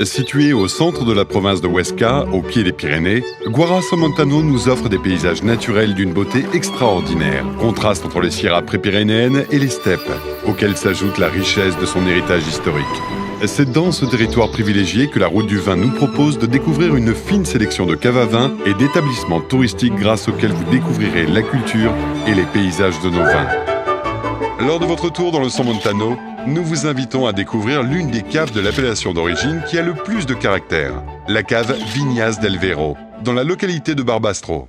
Situé au centre de la province de Huesca, au pied des Pyrénées, Guara Somontano nous offre des paysages naturels d'une beauté extraordinaire. Contraste entre les sierras prépyrénéennes et les steppes, auxquelles s'ajoute la richesse de son héritage historique. C'est dans ce territoire privilégié que la Route du Vin nous propose de découvrir une fine sélection de caves à vin et d'établissements touristiques grâce auxquels vous découvrirez la culture et les paysages de nos vins. Lors de votre tour dans le Somontano, nous vous invitons à découvrir l'une des caves de l'appellation d'origine qui a le plus de caractère, la cave Viñas del Vero, dans la localité de Barbastro.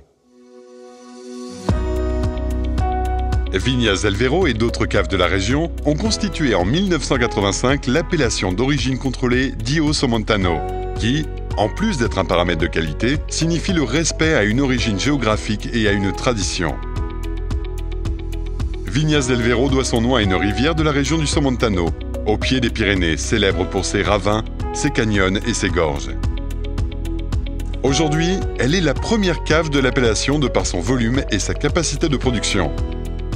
Viñas del Vero et d'autres caves de la région ont constitué en 1985 l'appellation d'origine contrôlée Dio Somontano, qui, en plus d'être un paramètre de qualité, signifie le respect à une origine géographique et à une tradition. Viñas del Vero doit son nom à une rivière de la région du Somontano, au pied des Pyrénées, célèbre pour ses ravins, ses canyons et ses gorges. Aujourd'hui, elle est la première cave de l'appellation de par son volume et sa capacité de production.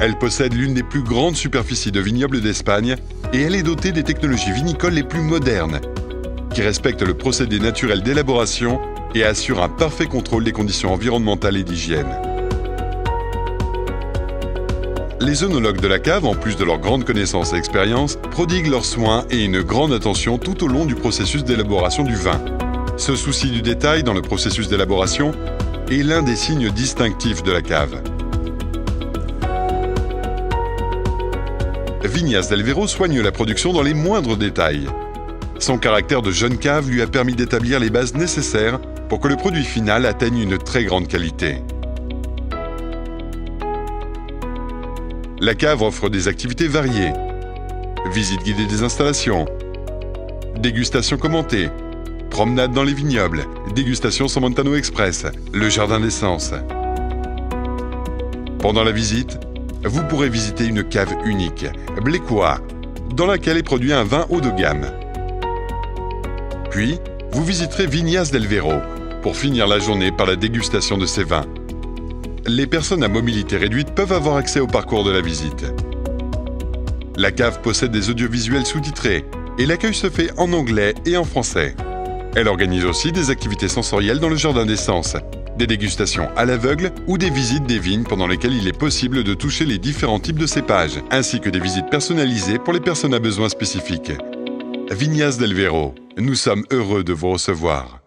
Elle possède l'une des plus grandes superficies de vignobles d'Espagne et elle est dotée des technologies vinicoles les plus modernes, qui respectent le procédé naturel d'élaboration et assurent un parfait contrôle des conditions environnementales et d'hygiène. Les œnologues de la cave, en plus de leur grande connaissance et expérience, prodiguent leurs soins et une grande attention tout au long du processus d'élaboration du vin. Ce souci du détail dans le processus d'élaboration est l'un des signes distinctifs de la cave. Viñas del Vero soigne la production dans les moindres détails. Son caractère de jeune cave lui a permis d'établir les bases nécessaires pour que le produit final atteigne une très grande qualité. La cave offre des activités variées. Visite guidée des installations, dégustation commentée, promenade dans les vignobles, dégustation Somontano Express, le jardin d'essence. Pendant la visite, vous pourrez visiter une cave unique, Blecoa, dans laquelle est produit un vin haut de gamme. Puis, vous visiterez Viñas del Vero pour finir la journée par la dégustation de ces vins. Les personnes à mobilité réduite peuvent avoir accès au parcours de la visite. La cave possède des audiovisuels sous-titrés et l'accueil se fait en anglais et en français. Elle organise aussi des activités sensorielles dans le jardin d'essence, des dégustations à l'aveugle ou des visites des vignes pendant lesquelles il est possible de toucher les différents types de cépages, ainsi que des visites personnalisées pour les personnes à besoins spécifiques. Viñas del Vero, nous sommes heureux de vous recevoir.